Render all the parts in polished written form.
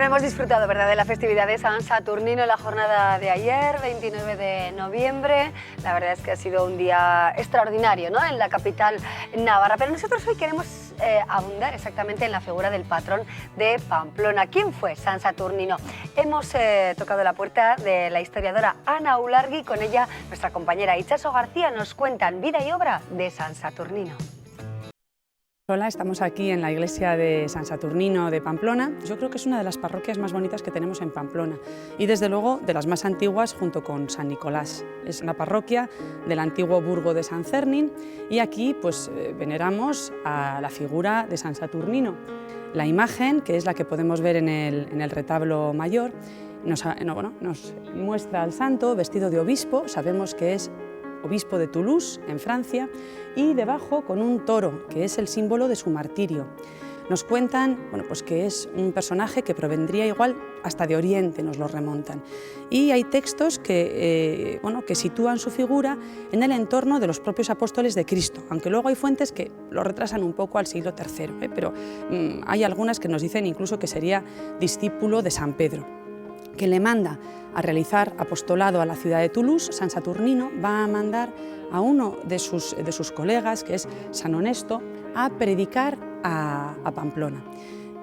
hemos disfrutado, ¿verdad?, de la festividad de San Saturnino en la jornada de ayer, 29 de noviembre. La verdad es que ha sido un día extraordinario, ¿no?, en la capital navarra. Pero nosotros hoy queremos abundar exactamente en la figura del patrón de Pamplona. ¿Quién fue San Saturnino? Hemos tocado la puerta de la historiadora Ana Ulargui. Con ella, nuestra compañera Itxaso García nos cuentan vida y obra de San Saturnino. Hola, estamos aquí en la iglesia de San Saturnino de Pamplona. Yo creo que es una de las parroquias más bonitas que tenemos en Pamplona y desde luego de las más antiguas junto con San Nicolás. Es una parroquia del antiguo burgo de San Cernin y aquí pues veneramos a la figura de San Saturnino. La imagen, que es la que podemos ver en el retablo mayor, nos muestra al santo vestido de obispo. Sabemos que es obispo de Toulouse, en Francia, y debajo con un toro, que es el símbolo de su martirio. Nos cuentan pues que es un personaje que provendría igual hasta de Oriente, nos lo remontan. Y hay textos que sitúan su figura en el entorno de los propios apóstoles de Cristo, aunque luego hay fuentes que lo retrasan un poco al siglo III, pero hay algunas que nos dicen incluso que sería discípulo de San Pedro, que le manda a realizar apostolado a la ciudad de Toulouse. San Saturnino va a mandar a uno de sus colegas, que es San Honesto, a predicar a Pamplona.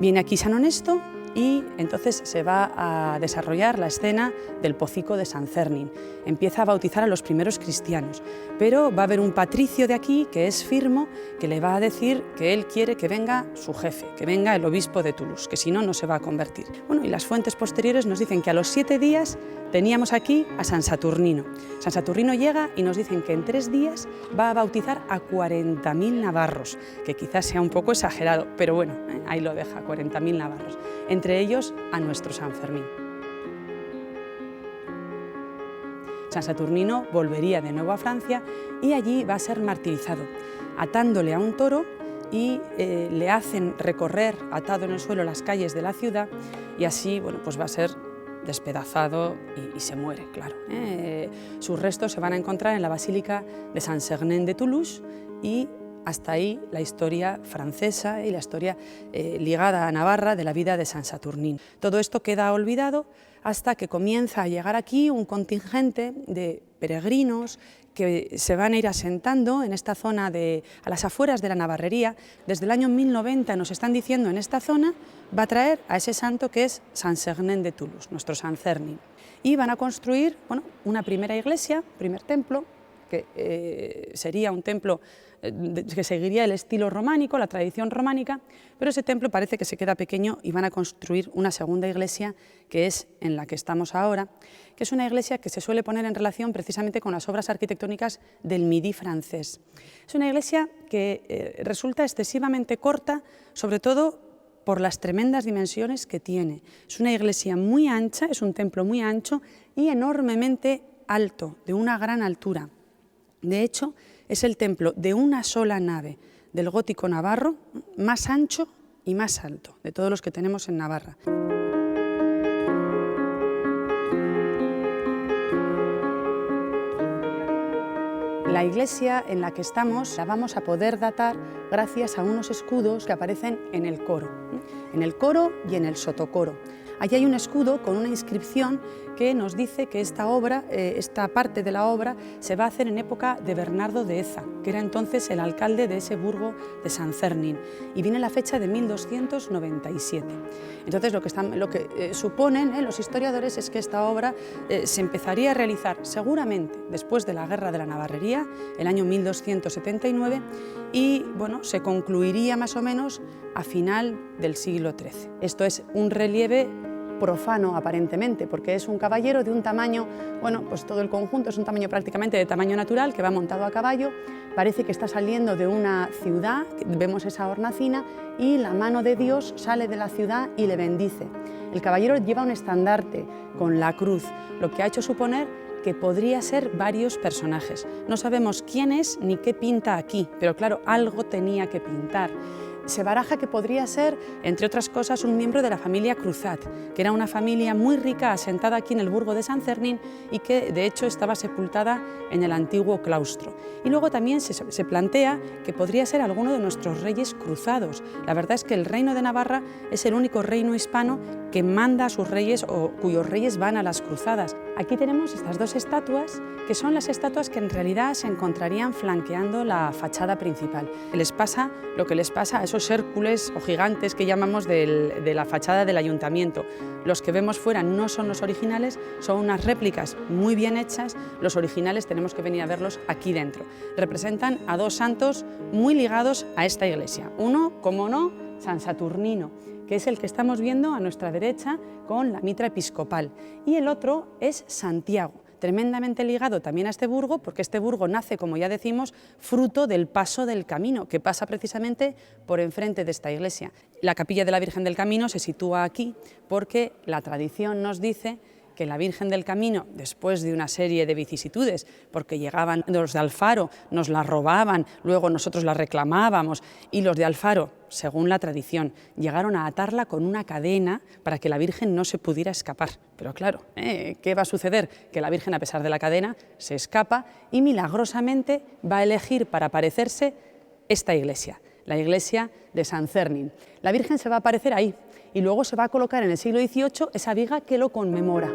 Viene aquí San Honesto y entonces se va a desarrollar la escena del Pocico de San Cernin. Empieza a bautizar a los primeros cristianos, pero va a haber un patricio de aquí, que es Firmo, que le va a decir que él quiere que venga su jefe, que venga el obispo de Toulouse, que si no, no se va a convertir. Bueno, y las fuentes posteriores nos dicen que a los 7 días teníamos aquí a San Saturnino. San Saturnino llega y nos dicen que en 3 días va a bautizar a 40.000 navarros, que quizás sea un poco exagerado, pero bueno, ahí lo deja, 40.000 navarros, entre ellos a nuestro San Fermín. San Saturnino volvería de nuevo a Francia y allí va a ser martirizado, atándole a un toro y le hacen recorrer atado en el suelo las calles de la ciudad y así pues va a ser despedazado y se muere, claro. Sus restos se van a encontrar en la Basílica de Saint-Sernin de Toulouse y hasta ahí la historia francesa y la historia ligada a Navarra de la vida de San Saturnino. Todo esto queda olvidado hasta que comienza a llegar aquí un contingente de peregrinos que se van a ir asentando en esta zona a las afueras de la Navarrería. Desde el año 1090 nos están diciendo en esta zona va a traer a ese santo que es Saint-Sernin de Toulouse, nuestro San Cernin. Y van a construir una primera iglesia, primer templo, que sería un templo que seguiría el estilo románico, la tradición románica, pero ese templo parece que se queda pequeño y van a construir una segunda iglesia, que es en la que estamos ahora, que es una iglesia que se suele poner en relación precisamente con las obras arquitectónicas del Midi francés. Es una iglesia que resulta excesivamente corta, sobre todo por las tremendas dimensiones que tiene. Es una iglesia muy ancha, es un templo muy ancho y enormemente alto, de una gran altura. De hecho, es el templo de una sola nave del gótico navarro más ancho y más alto de todos los que tenemos en Navarra. La iglesia en la que estamos la vamos a poder datar gracias a unos escudos que aparecen en el coro y en el sotocoro. Allí hay un escudo con una inscripción que nos dice que esta parte de la obra se va a hacer en época de Bernardo de Eza, que era entonces el alcalde de ese burgo de San Cernin, y viene la fecha de 1297. Entonces lo que suponen los historiadores es que esta obra se empezaría a realizar seguramente después de la Guerra de la Navarrería, el año 1279, y se concluiría más o menos a final del siglo XIII. Esto es un relieve profano aparentemente, porque es un caballero de un tamaño, pues todo el conjunto es un tamaño prácticamente de tamaño natural, que va montado a caballo, parece que está saliendo de una ciudad, vemos esa hornacina y la mano de Dios sale de la ciudad y le bendice. El caballero lleva un estandarte con la cruz, lo que ha hecho suponer que podría ser varios personajes. No sabemos quién es ni qué pinta aquí, pero claro, algo tenía que pintar. Se baraja que podría ser, entre otras cosas, un miembro de la familia Cruzat, que era una familia muy rica asentada aquí en el burgo de San Cernín y que de hecho estaba sepultada en el antiguo claustro. Y luego también se plantea que podría ser alguno de nuestros reyes cruzados. La verdad es que el reino de Navarra es el único reino hispano que manda a sus reyes o cuyos reyes van a las cruzadas. Aquí tenemos estas dos estatuas, que son las estatuas que en realidad se encontrarían flanqueando la fachada principal. Les pasa lo que les pasa a esos Hércules o gigantes que llamamos de la fachada del ayuntamiento. Los que vemos fuera no son los originales, son unas réplicas muy bien hechas. Los originales tenemos que venir a verlos aquí dentro. Representan a dos santos muy ligados a esta iglesia. Uno, como no, San Saturnino, que es el que estamos viendo a nuestra derecha con la mitra episcopal, y el otro es Santiago, tremendamente ligado también a este burgo, porque este burgo nace, como ya decimos, fruto del paso del camino, que pasa precisamente por enfrente de esta iglesia. La capilla de la Virgen del Camino se sitúa aquí porque la tradición nos dice que la Virgen del Camino, después de una serie de vicisitudes, porque llegaban los de Alfaro, nos la robaban, luego nosotros la reclamábamos, y los de Alfaro, según la tradición, llegaron a atarla con una cadena para que la Virgen no se pudiera escapar. Pero claro, ¿qué va a suceder? Que la Virgen, a pesar de la cadena, se escapa y milagrosamente va a elegir para aparecerse esta iglesia, la iglesia de San Cernín. La Virgen se va a aparecer ahí y luego se va a colocar en el siglo XVIII esa viga que lo conmemora.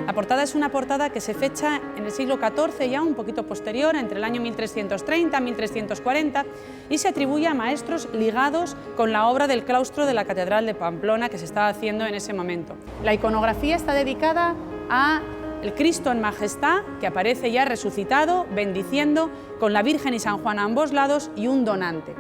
La portada es una portada que se fecha en el siglo XIV, ya un poquito posterior, entre el año 1330 y 1340, y se atribuye a maestros ligados con la obra del claustro de la Catedral de Pamplona que se estaba haciendo en ese momento. La iconografía está dedicada a el Cristo en majestad, que aparece ya resucitado, bendiciendo, con la Virgen y San Juan a ambos lados y un donante.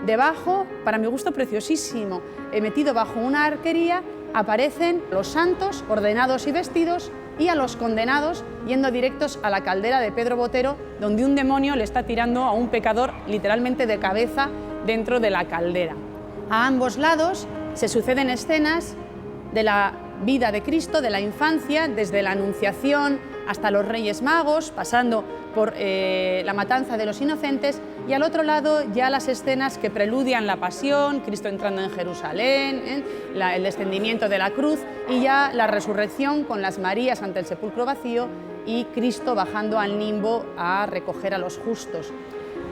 Debajo, para mi gusto preciosísimo, metido bajo una arquería, aparecen los santos ordenados y vestidos y a los condenados yendo directos a la caldera de Pedro Botero, donde un demonio le está tirando a un pecador literalmente de cabeza dentro de la caldera. A ambos lados se suceden escenas de la vida de Cristo, de la infancia, desde la Anunciación hasta los Reyes Magos, pasando por la matanza de los inocentes, y al otro lado ya las escenas que preludian la pasión, Cristo entrando en Jerusalén, el descendimiento de la cruz y ya la resurrección con las Marías ante el sepulcro vacío y Cristo bajando al nimbo a recoger a los justos.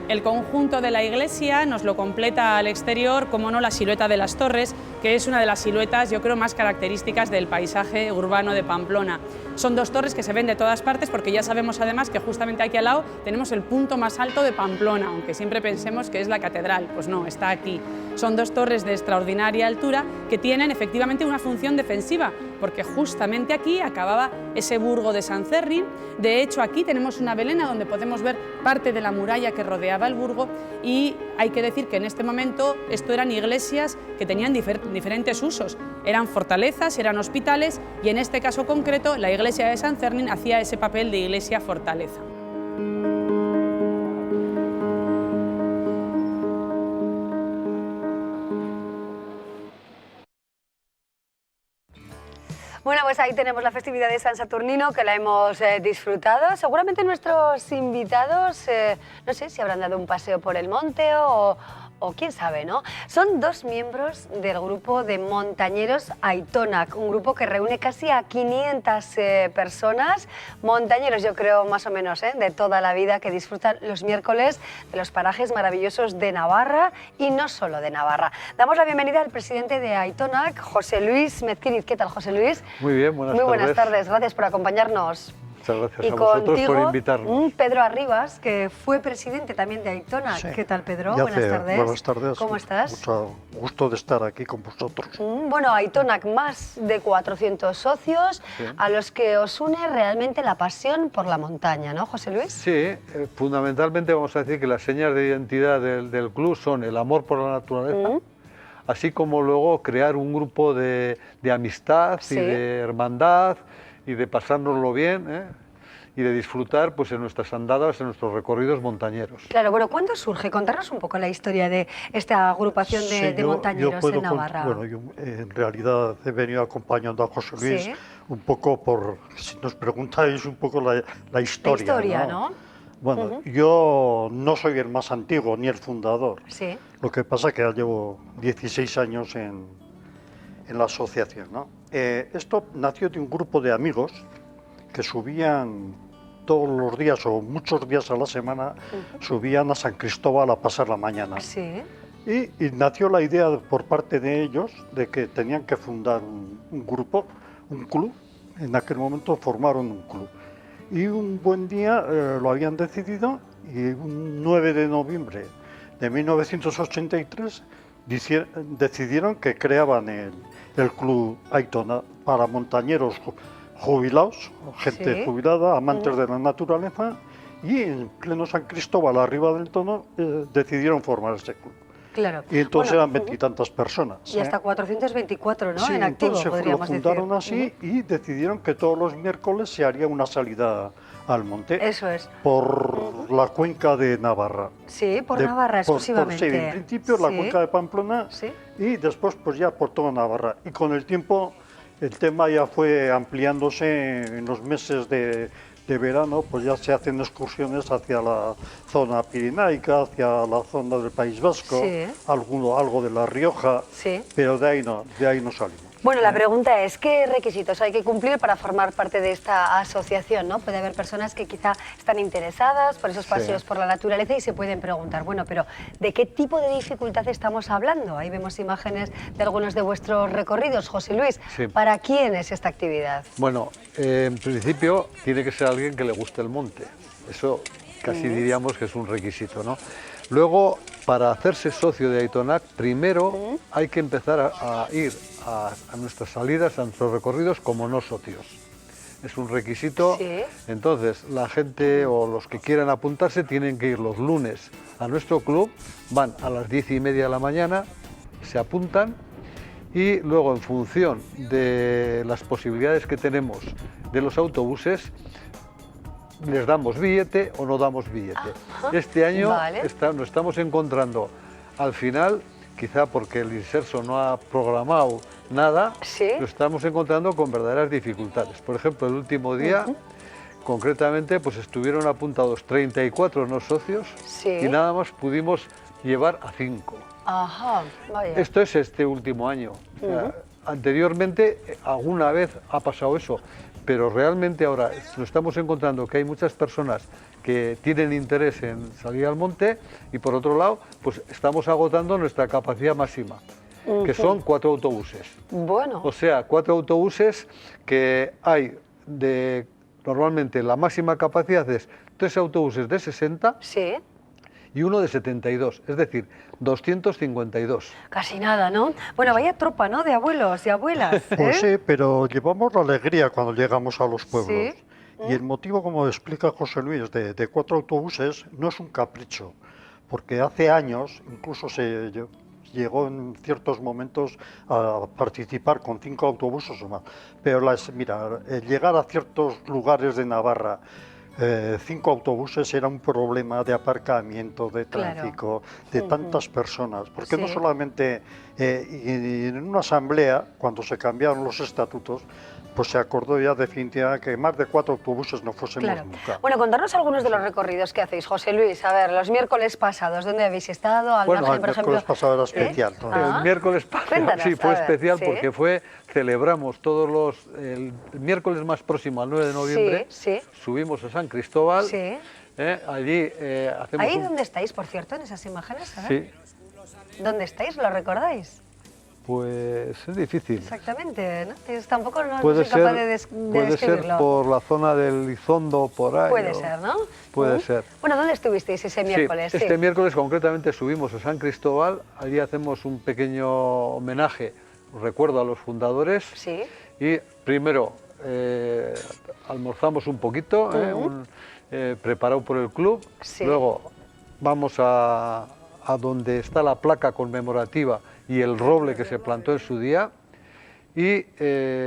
El conjunto de la iglesia nos lo completa al exterior, como no, la silueta de las torres, que es una de las siluetas, yo creo, más características del paisaje urbano de Pamplona. Son dos torres que se ven de todas partes, porque ya sabemos además que justamente aquí al lado tenemos el punto más alto de Pamplona, aunque siempre pensemos que es la catedral, pues no, está aquí. Son dos torres de extraordinaria altura que tienen efectivamente una función defensiva, porque justamente aquí acababa ese burgo de San Cernín. De hecho, aquí tenemos una velena donde podemos ver parte de la muralla que rodeaba el burgo, y hay que decir que en este momento esto eran iglesias que tenían diferentes usos. Eran fortalezas, eran hospitales, y en este caso concreto la iglesia de San Cernín hacía ese papel de iglesia fortaleza. Bueno, pues ahí tenemos la festividad de San Saturnino, que la hemos disfrutado. Seguramente nuestros invitados, no sé si habrán dado un paseo por el monte o quién sabe, ¿no? Son dos miembros del grupo de montañeros Aitonac, un grupo que reúne casi a 500 personas, montañeros yo creo más o menos de toda la vida, que disfrutan los miércoles de los parajes maravillosos de Navarra y no solo de Navarra. Damos la bienvenida al presidente de Aitonac, José Luis Mezquiniz. ¿Qué tal, José Luis? Muy bien, buenas tardes. Muy buenas tardes, gracias por acompañarnos. Muchas gracias y a vosotros contigo, por invitarnos. Pedro Arribas, que fue presidente también de Aitonac. Sí. ¿Qué tal, Pedro? Buenas tardes. Buenas tardes. ¿Cómo estás? Mucho gusto de estar aquí con vosotros. Bueno, Aitonac, más de 400 socios, sí, a los que os une realmente la pasión por la montaña, ¿no, José Luis? Sí, fundamentalmente vamos a decir que las señas de identidad del club son el amor por la naturaleza, así como luego crear un grupo de amistad, sí, y de hermandad y de pasárnoslo bien, y de disfrutar pues, en nuestras andadas, en nuestros recorridos montañeros. Claro, bueno, ¿cuándo surge? Contarnos un poco la historia de esta agrupación de montañeros en Navarra. Bueno, yo en realidad he venido acompañando a José Luis Sí. un poco por, si nos preguntáis un poco la historia. La historia, ¿no? Bueno, yo no soy el más antiguo ni el fundador. Sí. Lo que pasa es que ya llevo 16 años en la asociación, ¿no? Esto nació de un grupo de amigos que subían todos los días o muchos días a la semana, subían a San Cristóbal a pasar la mañana. Sí. Y nació la idea por parte de ellos de que tenían que fundar un grupo, un club. En aquel momento formaron un club. Y un buen día lo habían decidido y un 9 de noviembre de 1983 decidieron que creaban el Club Aitona para montañeros jubilados, gente Sí. jubilada, amantes de la naturaleza, y en pleno San Cristóbal, arriba del Tono, decidieron formar este club. Claro. Y entonces Bueno, eran veintitantas personas. y hasta 424, ¿no? Sí, En activo, entonces lo podríamos fundaron decir. así y decidieron que todos los miércoles se haría una salida al monte Eso es. por la cuenca de Navarra. Sí, por De- Navarra sí, exclusivamente. en principio la Sí. cuenca de Pamplona Sí. y después pues ya por toda Navarra. Y con el tiempo el tema ya fue ampliándose en los meses de verano, pues ya se hacen excursiones hacia la zona pirenaica, hacia la zona del País Vasco, Sí. algo de La Rioja, Sí. pero de ahí no salimos. Bueno, la pregunta es, ¿qué requisitos hay que cumplir para formar parte de esta asociación, ¿no? Puede haber personas que quizá están interesadas por esos paseos por la naturaleza y se pueden preguntar, bueno, pero ¿de qué tipo de dificultad estamos hablando? Ahí vemos imágenes de algunos de vuestros recorridos. José Luis, Sí. ¿para quién es esta actividad? Bueno, en principio tiene que ser alguien que le guste el monte. Eso casi diríamos que es un requisito, ¿no? Luego, para hacerse socio de Aitonac, primero hay que empezar a ir a nuestras salidas, a nuestros recorridos como no socios. Es un requisito. Sí. Entonces, la gente o los que quieran apuntarse tienen que ir los lunes a nuestro club, van a las 10:30 de la mañana, se apuntan y luego, en función de las posibilidades que tenemos de los autobuses, les damos billete o no damos billete. Este año Vale. nos estamos encontrando al final, quizá porque el Inserso no ha programado nada, Sí. lo estamos encontrando con verdaderas dificultades. Por ejemplo, el último día, concretamente, pues estuvieron apuntados 34 no socios Sí. y nada más pudimos llevar a 5. Ajá, vaya. Esto es este último año. O sea, anteriormente, alguna vez ha pasado eso, pero realmente ahora nos estamos encontrando que hay muchas personas que tienen interés en salir al monte y por otro lado, pues estamos agotando nuestra capacidad máxima, que son 4 autobuses. Bueno, O sea, 4 autobuses que hay de, normalmente la máxima capacidad es 3 autobuses de 60 sí, y uno de 72, es decir, 252. casi nada, ¿no? Bueno, vaya tropa, ¿no? De abuelos y abuelas. Pues ¿eh? sí, pero llevamos la alegría cuando llegamos a los pueblos. Sí. Y el motivo, como explica José Luis, de 4 autobuses no es un capricho, porque hace años incluso se llegó en ciertos momentos a participar con 5 autobuses o más. Pero mira, llegar a ciertos lugares de Navarra, 5 autobuses era un problema de aparcamiento, de Claro. tráfico, de tantas personas, porque no Sí. solamente y en una asamblea, cuando se cambiaron los estatutos, pues se acordó ya definitivamente que más de 4 autobuses no fuésemos Claro. nunca. Bueno, contarnos algunos de los recorridos que hacéis, José Luis. A ver, los miércoles pasados, ¿dónde habéis estado? Al Bueno, margen, el por ejemplo. miércoles pasado era especial. ¿no? Ah. El miércoles pasado, Cuéntanos, sí, fue a ver, especial sí. porque celebramos todos el miércoles más próximo, al 9 de noviembre, Sí, subimos a San Cristóbal, sí. allí hacemos Ahí donde estáis, por cierto, en esas imágenes. A ver. Sí, ¿Dónde estáis? ¿Lo recordáis? pues es difícil. Exactamente, ¿no? Tampoco no Puede soy capaz ser, de puede ser describirlo. por la zona del Lizondo, por ahí. Puede o- ser, ¿no? Puede ¿Mm? ser. Bueno, ¿dónde estuvisteis ese miércoles? Sí, este miércoles concretamente subimos a San Cristóbal, allí hacemos un pequeño homenaje, recuerdo a los fundadores, Sí. y primero almorzamos un poquito, preparado por el club, Sí. luego vamos a donde está la placa conmemorativa y el roble que se plantó en su día, y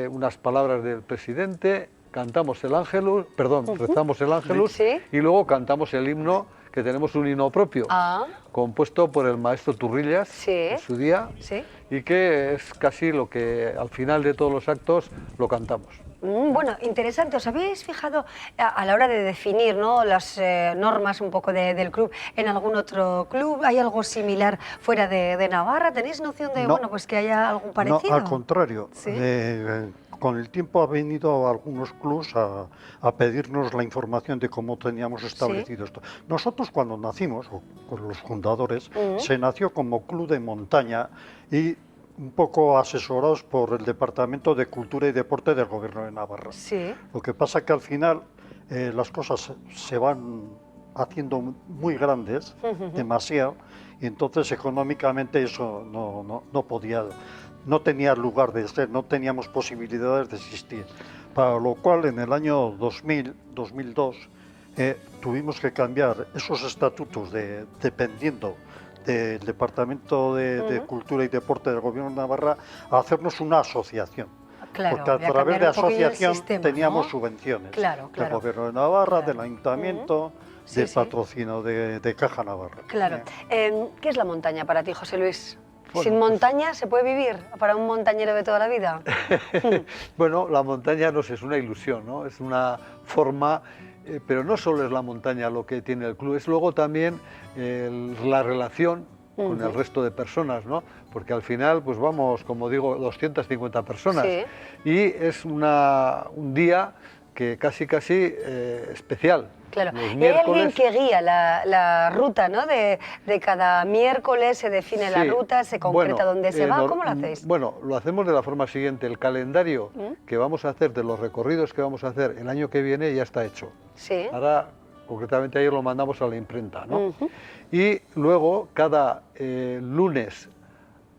unas palabras del presidente cantamos el Ángelus, perdón, rezamos el Ángelus Sí. y luego cantamos el himno, que tenemos un himno propio, Ah, compuesto por el maestro Turrillas Sí. en su día, sí. y que es casi lo que al final de todos los actos lo cantamos. Bueno, interesante. ¿Os habéis fijado a la hora de definir, ¿no?, las normas un poco del club en algún otro club? ¿Hay algo similar fuera de Navarra? ¿Tenéis noción de, No. bueno, pues que haya algún parecido? No, al contrario. Sí. Con el tiempo ha venido algunos clubs a pedirnos la información de cómo teníamos establecido esto. Nosotros cuando nacimos, o con los fundadores, se nació como club de montaña y un poco asesorados por el Departamento de Cultura y Deporte del Gobierno de Navarra. Sí. Lo que pasa que al final las cosas se van haciendo muy grandes, demasiado, y entonces económicamente eso no podía, no tenía lugar de ser, no teníamos posibilidades de existir. Para lo cual en el año 2000, 2002 tuvimos que cambiar esos estatutos dependiendo del Departamento de Cultura y Deporte del Gobierno de Navarra a hacernos una asociación. Claro, Porque a había que través de cambiar un poquillo el asociación sistema, teníamos ¿no? subvenciones Claro, del Gobierno de Navarra, Claro. del Ayuntamiento, Sí, del sí. patrocinio de Caja Navarra. Claro. ¿Qué es la montaña para ti, José Luis? Bueno, ¿Sin pues- montaña se puede vivir para un montañero de toda la vida? Bueno, la montaña no sé, es una ilusión, ¿no? Es una forma, pero no solo es la montaña lo que tiene el club, es luego también la relación con el resto de personas, ¿no? Porque al final, pues vamos, como digo, 250 personas. Sí. Y es un día que casi especial. Claro. Los Y hay alguien miércoles- que guía la ruta, ¿no? De cada miércoles se define la Sí. ruta, se concreta Bueno, dónde se va. ¿Cómo lo hacéis? Bueno, lo hacemos de la forma siguiente. El calendario que vamos a hacer, de los recorridos que vamos a hacer el año que viene, ya está hecho. Sí. Ahora, concretamente ayer lo mandamos a la imprenta, ¿no? Y luego, cada lunes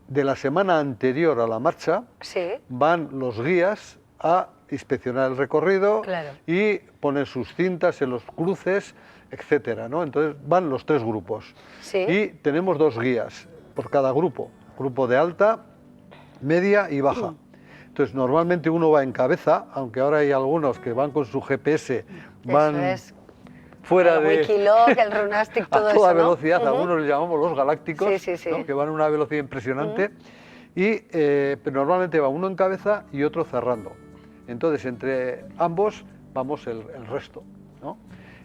de la semana anterior a la marcha, Sí. van los guías a inspeccionar el recorrido Claro. y poner sus cintas en los cruces, etcétera, ¿no? Entonces van los tres grupos. Sí. Y tenemos dos guías por cada grupo de alta, media y baja. Entonces normalmente uno va en cabeza, aunque ahora hay algunos que van con su GPS, van Eso es. fuera El de Wikiloc, el Runastic, todo a toda eso, ¿no? velocidad, algunos les llamamos los galácticos, Sí, sí, sí. ¿no? Que van a una velocidad impresionante, y pero normalmente va uno en cabeza y otro cerrando. Entonces entre ambos vamos el resto, ¿no?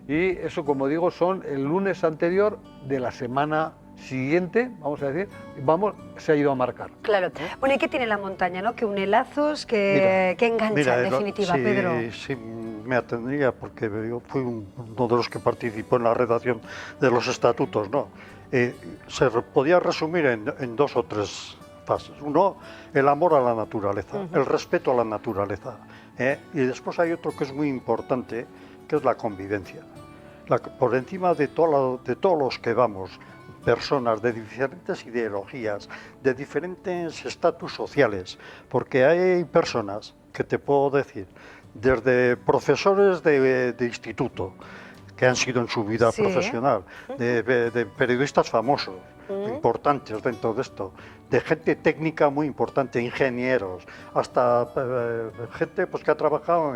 Y eso, como digo, son el lunes anterior de la semana siguiente, vamos a decir, se ha ido a marcar. Claro. Bueno, ¿y qué tiene la montaña, no? Que une lazos, que engancha, en definitiva, sí, Pedro. Sí, me atendría porque yo fui uno de los que participó en la redacción de los estatutos, ¿no? Podía resumir en dos o tres fases. Uno, el amor a la naturaleza, el respeto a la naturaleza. Y después hay otro que es muy importante, que es la convivencia. Por encima de todos los que vamos, personas de diferentes ideologías, de diferentes estatus sociales, porque hay personas que te puedo decir, desde profesores de instituto, que han sido en su vida Sí. profesional, de periodistas famosos, importantes dentro de esto, de gente técnica muy importante, ingenieros, hasta gente pues, que ha trabajado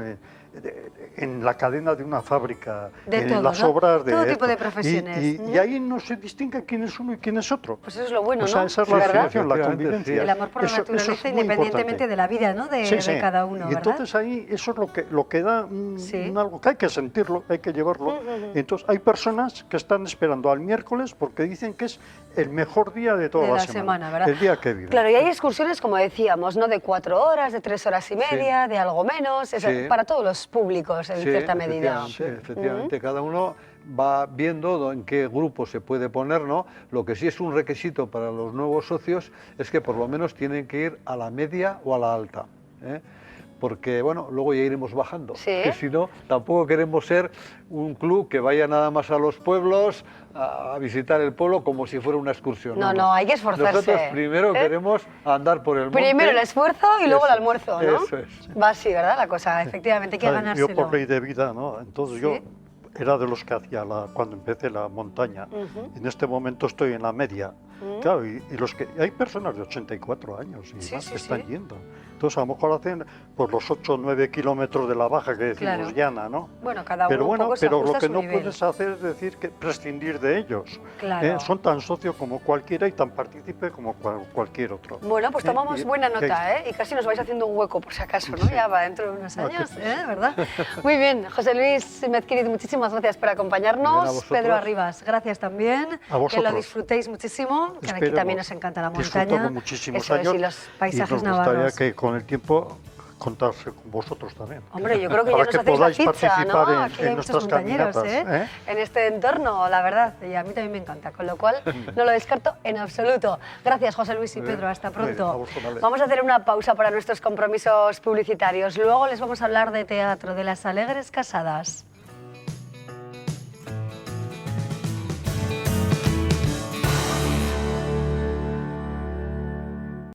en la cadena de una fábrica, De en todo, las ¿no? obras de Todo tipo esto. de profesiones. Y ahí no se distingue quién es uno y quién es otro. Pues eso es lo bueno, O sea, ¿no? esa es la ¿Verdad? relación, la Efectivamente, convivencia. sí. El amor por la Eso naturaleza, es muy independientemente importante. de la vida, ¿no? De cada uno, Y ¿verdad? entonces ahí eso es lo que da Sí. algo que hay que sentirlo, hay que llevarlo. Entonces hay personas que están esperando al miércoles porque dicen que es el mejor día de toda De la la semana, ¿verdad? el día que viven. Claro, y hay excursiones, como decíamos, ¿no? De 4 horas, de 3 horas y media, de algo menos, Sí. para todos los públicos, en cierta medida. Efectivamente, cada uno va viendo en qué grupo se puede poner, ¿no? Lo que sí es un requisito para los nuevos socios es que por lo menos tienen que ir a la media o a la alta, ¿eh? Porque, bueno, luego ya iremos bajando, Sí. que si no, tampoco queremos ser un club que vaya nada más a los pueblos, a visitar el pueblo como si fuera una excursión. No, hay que esforzarse. Nosotros primero ¿eh? queremos andar por el monte. Primero el esfuerzo y luego el Eso, almuerzo, ¿no? Eso es. Va así, ¿verdad? La cosa, efectivamente, hay que ¿Sabes? ganárselo. Yo por ley de vida, ¿no? Entonces Sí. yo era de los que hacía cuando empecé la montaña. En este momento estoy en la media. Claro, y los que hay personas de 84 años y Sí, más sí, que están sí. yendo. Entonces a lo mejor hacen por los 8 o 9 kilómetros de la baja que decimos Claro. llana, ¿no? Bueno, cada uno Pero un bueno, poco se pero ajusta lo a que su no nivel. puedes hacer es decir que prescindir de ellos. Claro. Son tan socios como cualquiera y tan partícipe como cualquier otro. Bueno, pues tomamos Y- buena que- nota, ¿eh? Y casi nos vais haciendo un hueco, por si acaso, ¿no? Sí. Ya va dentro de unos Ah, años, sí. ¿Verdad? Muy bien, José Luis Mezquiriz, muchísimas gracias por Bien, a acompañarnos. vosotros. Pedro Arribas, gracias también. A vosotros. Que lo disfrutéis muchísimo, que aquí Esperemos también nos encanta la disfrutarlo montaña. muchísimos Eso es, años y los paisajes y nos gustaría navarros. que con el tiempo contarse con vosotros también. Hombre, yo creo que ya Para nos que hacéis la podáis ficha, participar ¿no? en- Aquí en hay muchos nuestras montañeros, caminatas, en este entorno, la verdad. Y a mí también me encanta, con lo cual no lo descarto en absoluto. Gracias, José Luis y Muy bien. Pedro. Hasta Muy bien, pronto. a vosotros, vale. Vamos a hacer una pausa para nuestros compromisos publicitarios. Luego les vamos a hablar de teatro, de Las Alegres Casadas.